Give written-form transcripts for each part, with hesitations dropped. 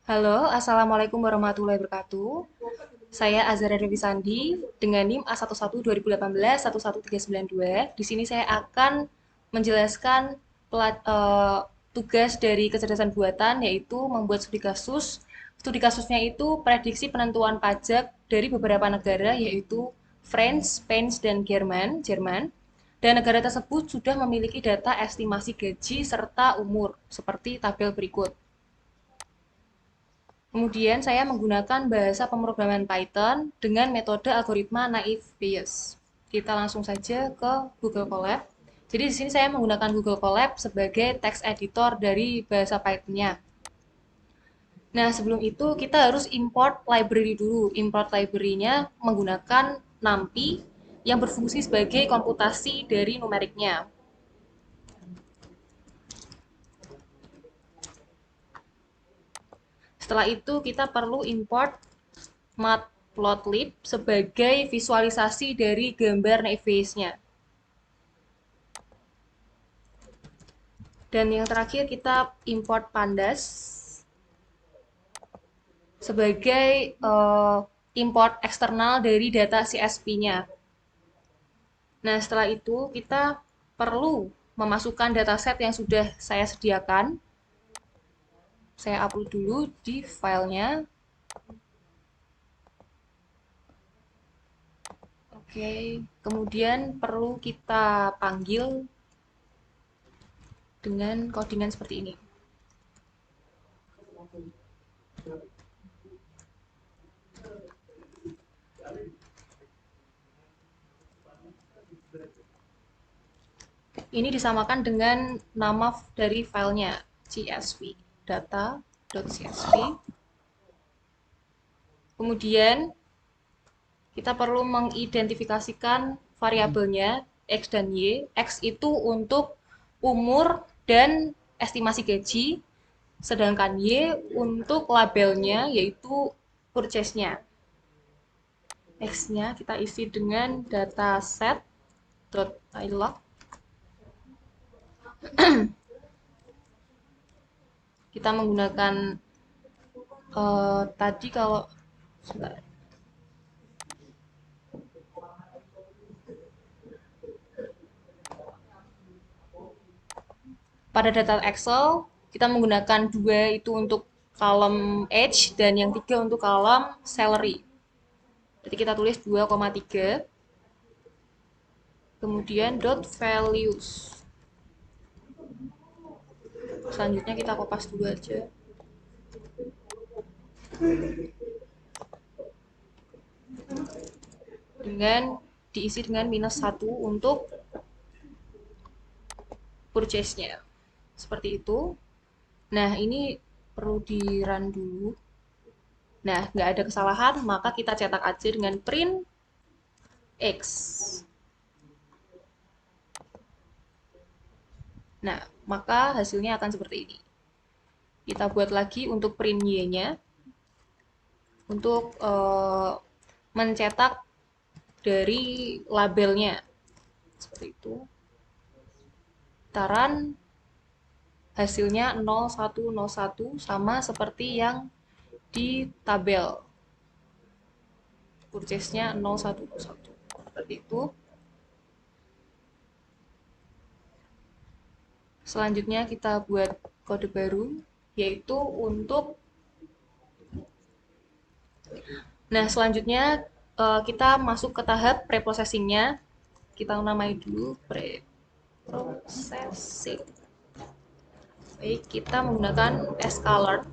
Halo, Assalamualaikum warahmatullahi wabarakatuh. Saya Azhara Dewi Sandi dengan NIM A11 2018 11392. Di sini saya akan menjelaskan tugas dari kecerdasan buatan yaitu membuat studi kasus. Studi kasusnya itu prediksi penentuan pajak dari beberapa negara yaitu France, Spain, dan Jerman. Dan negara tersebut sudah memiliki data estimasi gaji serta umur seperti tabel berikut. Kemudian saya menggunakan bahasa pemrograman Python dengan metode algoritma naive Bayes. Kita langsung saja ke Google Colab. Jadi di sini saya menggunakan Google Colab sebagai text editor dari bahasa Python-nya. Nah, sebelum itu kita harus import library dulu. Import library-nya menggunakan NumPy yang berfungsi sebagai komputasi dari numeriknya. Setelah itu kita perlu import matplotlib sebagai visualisasi dari gambar naive-Bayes-nya. Dan yang terakhir kita import pandas sebagai import eksternal dari data CSV-nya. Nah, setelah itu kita perlu memasukkan dataset yang sudah saya sediakan. Saya upload dulu di filenya. Oke, kemudian perlu kita panggil dengan codingan seperti ini. Ini disamakan dengan nama dari filenya, CSV, data.csv. Kemudian kita perlu mengidentifikasikan variabelnya X dan Y. X itu untuk umur dan estimasi gaji, sedangkan Y untuk labelnya yaitu purchase-nya. X-nya kita isi dengan dataset.ilog. Kita menggunakan tadi kalau sebentar. Pada data Excel kita menggunakan dua itu untuk kolom age dan yang tiga untuk kolom salary. Jadi kita tulis 2,3, kemudian dot values. Selanjutnya kita kopas dulu aja. Dengan diisi dengan -1 untuk purchase-nya. Seperti itu. Nah, ini perlu di run dulu. Nah, nggak ada kesalahan, maka kita cetak aja dengan print X. Nah, maka hasilnya akan seperti ini. Kita buat lagi untuk print Y-nya. Untuk mencetak dari labelnya. Seperti itu. Taran hasilnya 0101 sama seperti yang di tabel. Purchase-nya 0101. Seperti itu. Selanjutnya kita buat kode baru, yaitu untuk selanjutnya kita masuk ke tahap preprocessing-nya. Kita namai dulu preprocessing. Baik, kita menggunakan scalar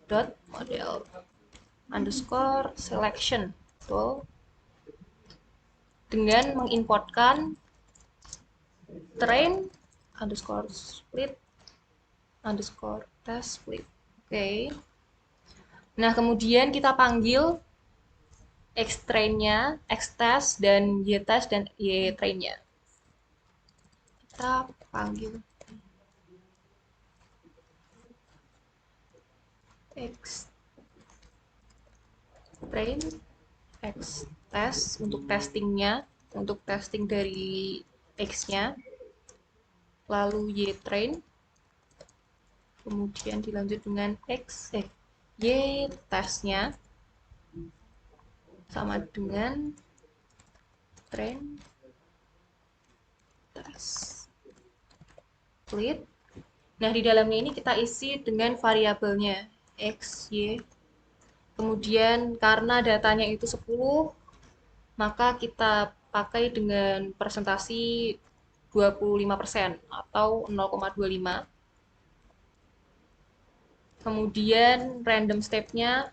dot model underscore selection dengan mengimportkan train underscore split underscore test split. Oke. Nah, kemudian kita panggil X train-nya, X test dan Y test dan Y train-nya. Kita panggil X train, X test untuk testingnya, untuk testing dari X-nya, lalu Y train, kemudian dilanjut dengan y tesnya sama dengan train test split. Nah, di dalamnya ini kita isi dengan variabelnya x, y. Kemudian karena datanya itu 10, maka kita pakai dengan presentasi 25% atau 0,25. Kemudian random step-nya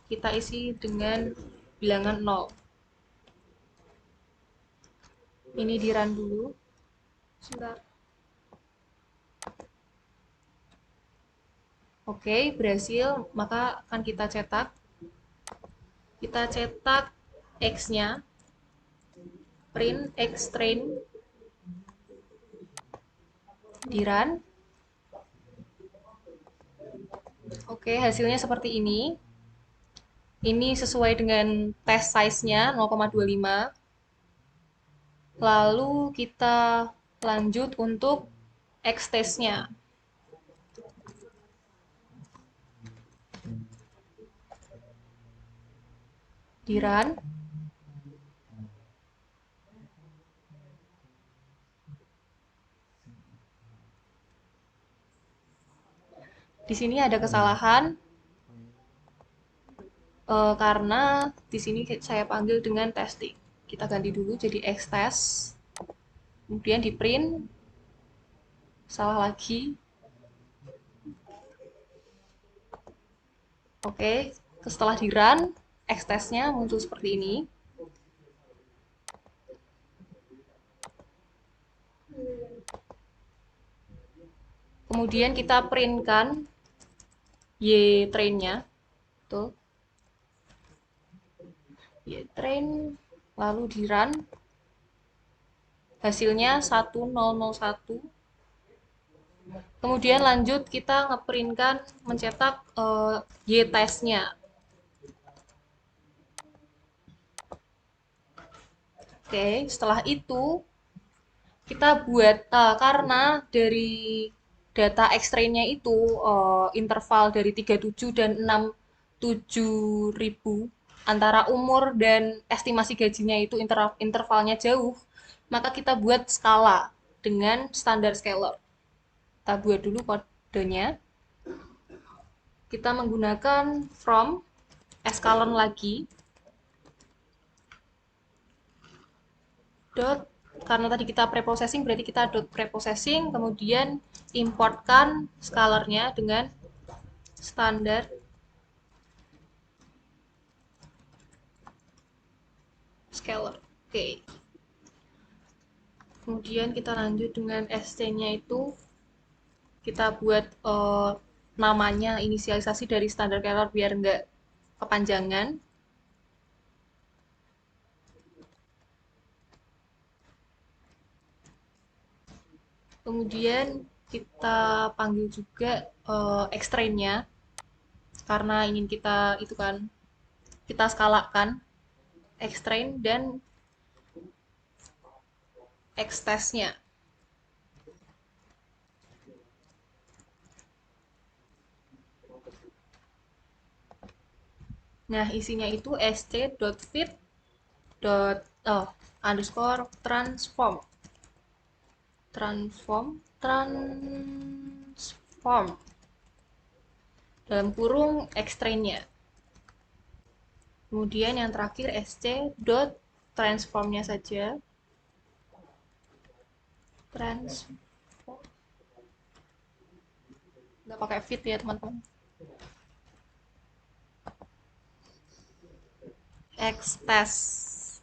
kita isi dengan bilangan 0. Ini di run dulu. Sebentar. Oke, berhasil. Maka akan kita cetak. Kita cetak X-nya. Print X train. Di run. Oke, hasilnya seperti ini. Ini sesuai dengan test size-nya 0,25. Lalu kita lanjut untuk X test-nya. Di run. Di sini ada kesalahan karena di sini saya panggil dengan testing. Kita ganti dulu jadi X test. Kemudian di print. Salah lagi. Oke, setelah di run, X test-nya muncul seperti ini. Kemudian kita printkan Y train-nya. Tuh. Y train, lalu di run. Hasilnya 1001. Kemudian lanjut kita ngeprintkan, mencetak Y test-nya. Oke, setelah itu kita buat karena dari data X-train-nya itu interval dari 37 dan 67.000 antara umur dan estimasi gajinya itu intervalnya jauh, maka kita buat skala dengan standar scalar. Kita buat dulu kodenya. Kita menggunakan from escalon lagi dot, karena tadi kita preprocessing berarti kita dot preprocessing, kemudian importkan scalarnya dengan standar scalar. Oke. Kemudian kita lanjut dengan st-nya itu kita buat namanya inisialisasi dari standar scalar biar nggak kepanjangan. Kemudian kita panggil juga X-train-nya karena ingin kita itu kan kita skalakan X-train dan X-test-nya. Nah, isinya itu st.fit underscore transform dalam kurung X-train-nya. Kemudian yang terakhir sc.transform-nya saja. Transform. Nggak pakai fit ya, teman-teman. X-test.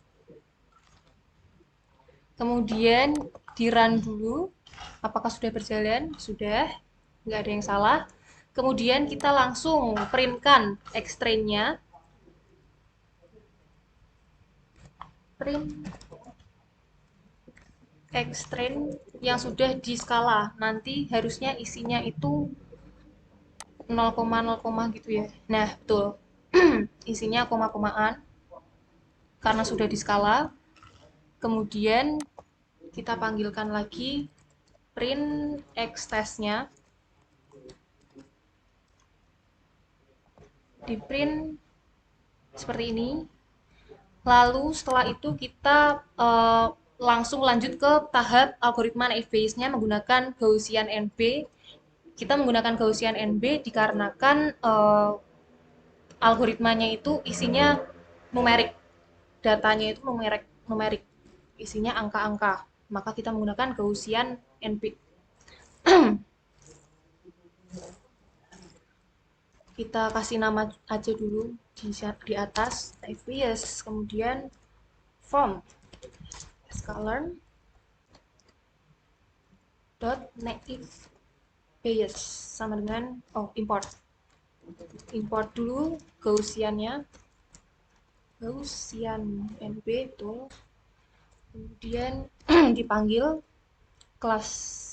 Kemudian di run dulu. Apakah sudah berjalan? Sudah. Nggak ada yang salah. Kemudian kita langsung printkan X-train-nya. Print X-train yang sudah di skala. Nanti harusnya isinya itu 0,0 gitu ya. Nah, betul. Isinya koma-komaan karena sudah di skala. Kemudian kita panggilkan lagi print X test-nya di print seperti ini. Lalu setelah itu kita langsung lanjut ke tahap algoritma naive Bayes-nya menggunakan Gaussian NB. Kita menggunakan Gaussian NB dikarenakan algoritmanya itu isinya numerik, datanya itu numerik, isinya angka-angka. Maka kita menggunakan Gaussian NB. Kita kasih nama aja dulu di atas naive Bayes, kemudian from sklearn dot naive Bayes sama dengan import dulu Gaussiannya, Gaussian NB betul, kemudian dipanggil classifier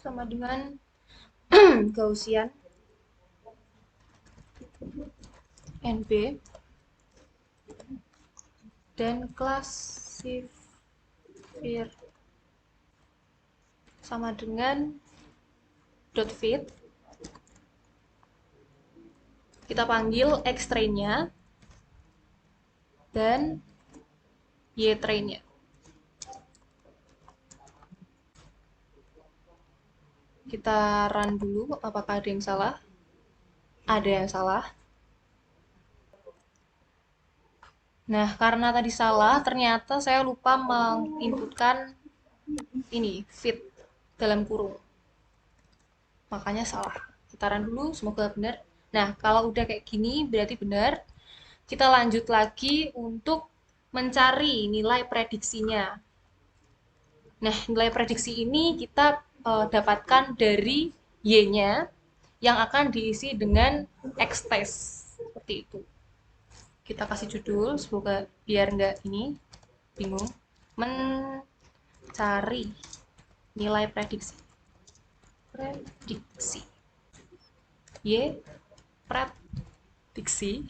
sama dengan Gaussian NB dan classifier sama dengan .fit. Kita panggil X-train-nya dan Y-train-nya. Kita run dulu, apakah ada yang salah? Ada yang salah. Nah, karena tadi salah, ternyata saya lupa menginputkan ini, fit dalam kurung. Makanya salah. Kita run dulu, semoga benar. Nah, kalau udah kayak gini, berarti benar. Kita lanjut lagi untuk mencari nilai prediksinya. Nah, nilai prediksi ini kita dapatkan dari Y-nya yang akan diisi dengan X-test. Seperti itu. Kita kasih judul, semoga biar nggak ini bingung. Mencari nilai prediksi. Y prediksi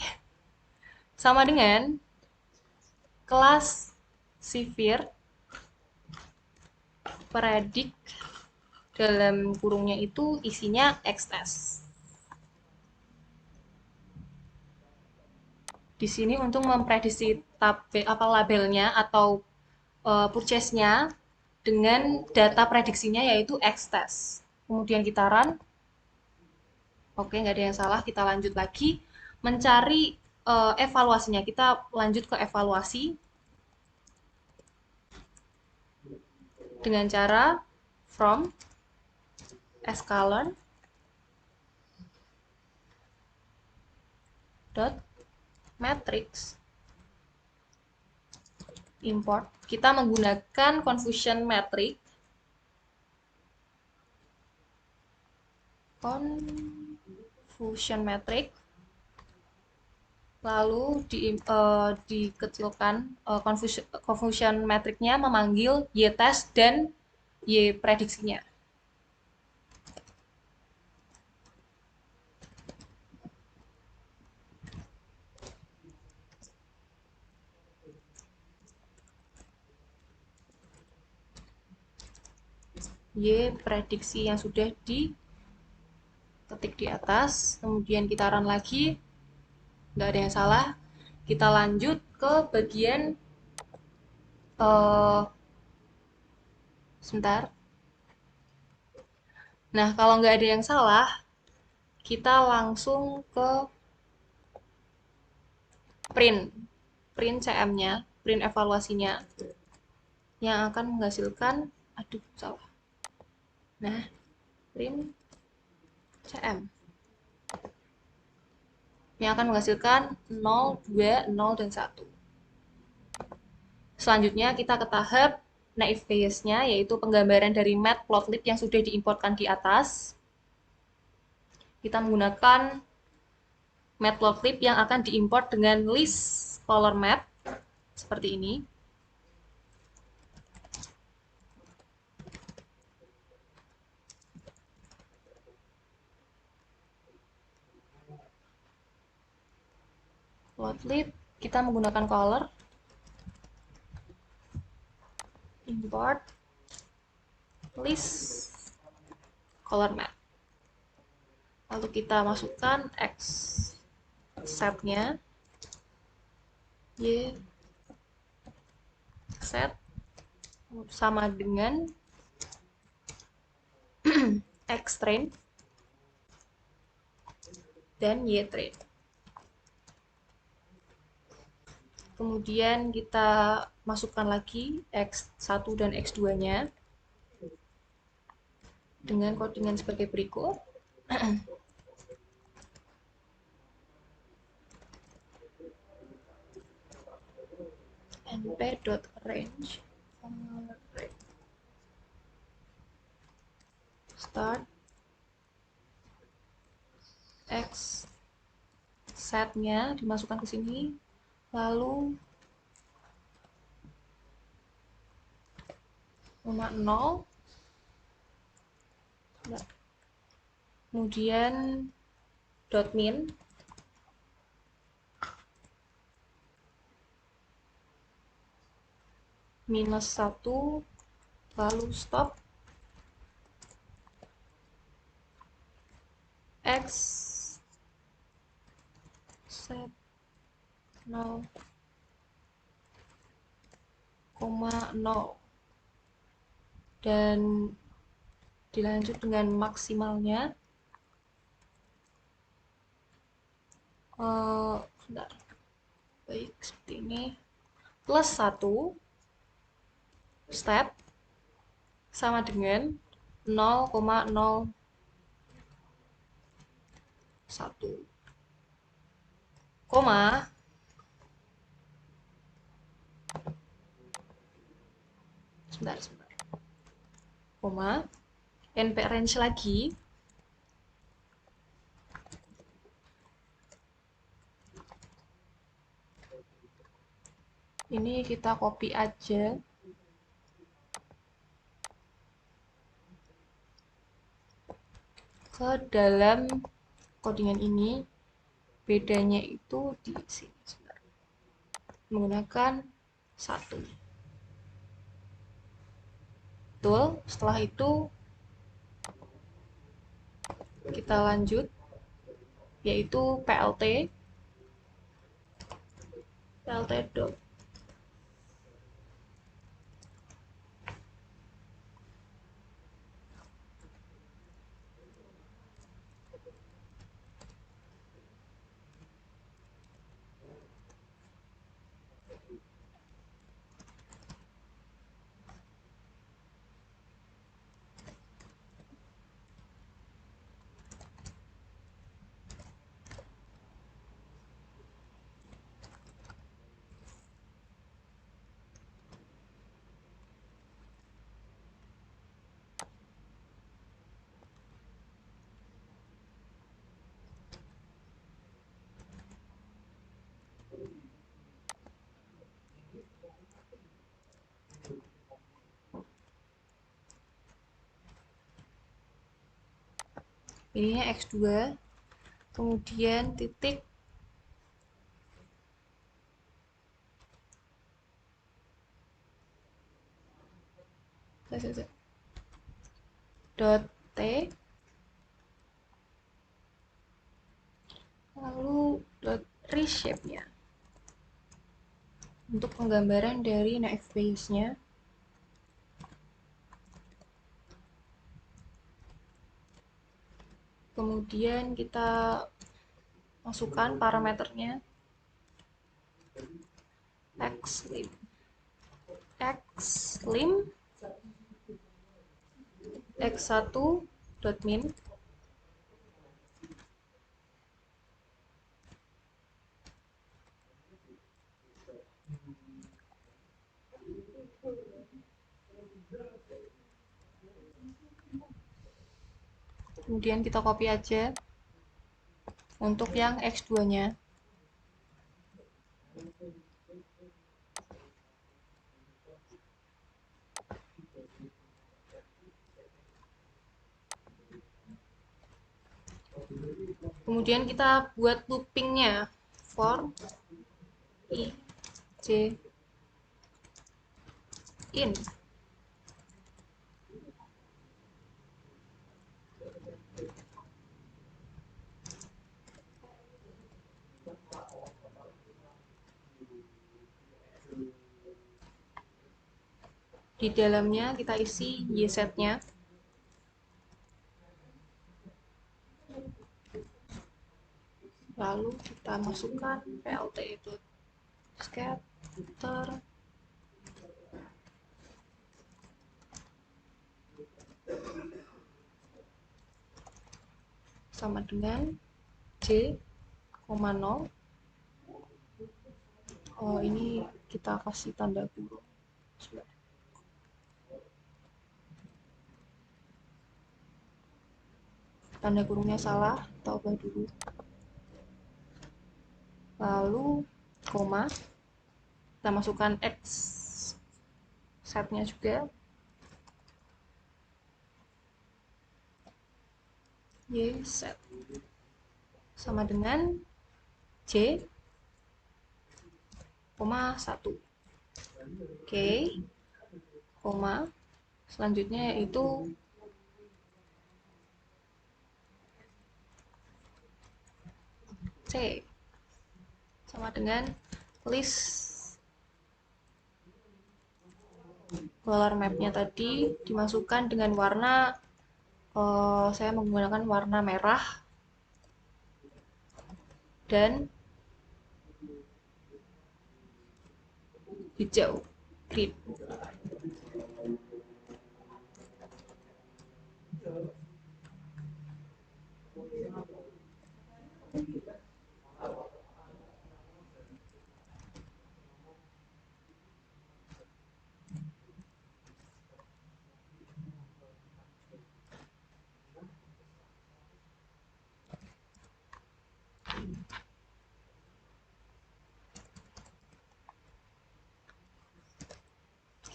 sama dengan kelas sifir predik dalam kurungnya itu isinya X-test. Di sini untuk memprediksi labelnya atau purchase-nya dengan data prediksinya yaitu X-test. Kemudian kita run. Oke, nggak ada yang salah. Kita lanjut lagi mencari evaluasinya. Kita lanjut ke evaluasi dengan cara from sklearn dot matrix import. Kita menggunakan confusion metric. Lalu dikecilkan confusion metricnya memanggil Y-test dan Y-prediksinya. Y prediksi yang sudah diketik di atas, kemudian kita run lagi, nggak ada yang salah. Kita lanjut ke bagian sebentar. Nah, kalau nggak ada yang salah, kita langsung ke print CM-nya, print evaluasinya, yang akan menghasilkan, salah. Nah, print CM yang akan menghasilkan 0, 2, 0, dan 1. Selanjutnya kita ke tahap naive Bayes-nya, yaitu penggambaran dari matplotlib yang sudah diimportkan di atas. Kita menggunakan matplotlib yang akan diimport dengan list color map seperti ini. Plotlib kita menggunakan color, import list color map. Lalu kita masukkan X setnya, Y set sama dengan X train dan Y train. Kemudian kita masukkan lagi X1 dan X2-nya dengan codingan sebagai berikut. np.range start X setnya dimasukkan ke sini, lalu 0, kemudian dot min -1, lalu stop X set 0, 0 dan dilanjut dengan maksimalnya sebentar. Baik, seperti ini, +1 step sama dengan 0,01 koma sebentar koma np range lagi, ini kita copy aja ke dalam codingan ini. Bedanya itu di sini, sebentar, menggunakan 1. Betul, setelah itu kita lanjut, yaitu plt dot ininya X2, kemudian titik dot t, lalu dot reshape-nya untuk penggambaran dari naive Bayes-nya. Kemudian kita masukkan parameternya xlim x1.min kemudian kita copy aja untuk yang X2-nya. Kemudian kita buat loopingnya for i j in Di dalamnya kita isi Y setnya. Lalu kita masukkan plt itu scatter sama dengan J, 0. Oh, ini kita kasih tanda kurung. Tanda kurungnya salah, kita ubah dulu. Lalu koma, kita masukkan X setnya juga, Y set sama dengan J, 1. Oke, koma. Selanjutnya yaitu C sama dengan list color mapnya tadi dimasukkan dengan warna saya menggunakan warna merah dan hijau, green.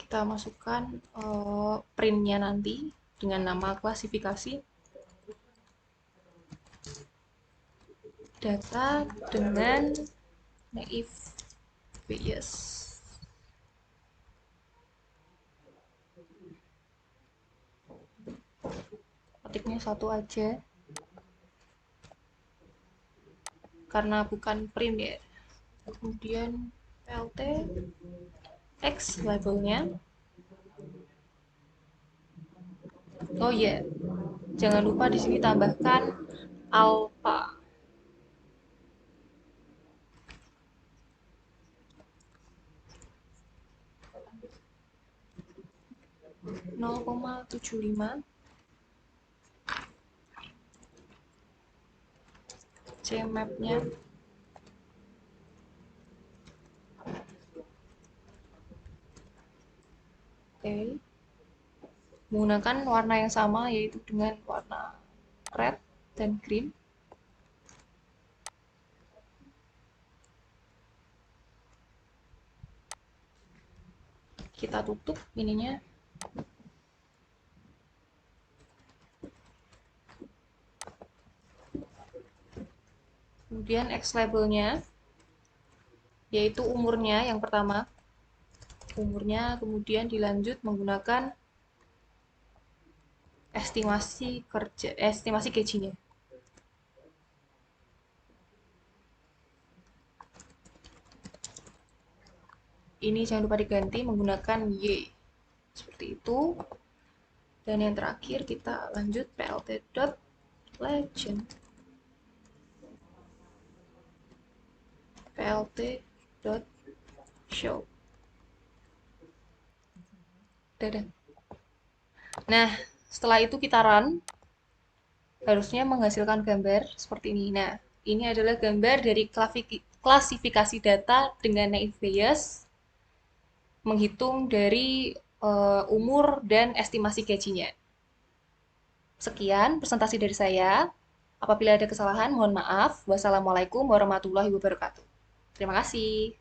Kita masukkan printnya nanti dengan nama klasifikasi data dengan naive Bayes. Ketiknya 1 aja karena bukan print ya. Kemudian plt X labelnya. Oh iya, yeah. Jangan lupa di sini tambahkan alpha. Nol koma 75 Cmap-nya oke. Menggunakan warna yang sama yaitu dengan warna red dan green. Kita tutup ininya. Kemudian X labelnya yaitu umurnya yang pertama. Umurnya kemudian dilanjut menggunakan estimasi gajinya. Ini jangan lupa diganti menggunakan Y. Seperti itu. Dan yang terakhir kita lanjut plt.legend. plt.show. Dadah. Nah, setelah itu kita run. Harusnya menghasilkan gambar seperti ini. Nah, ini adalah gambar dari klasifikasi data dengan naive Bayes, menghitung dari umur dan estimasi gajinya. Sekian presentasi dari saya. Apabila ada kesalahan, mohon maaf. Wassalamualaikum warahmatullahi wabarakatuh. Terima kasih.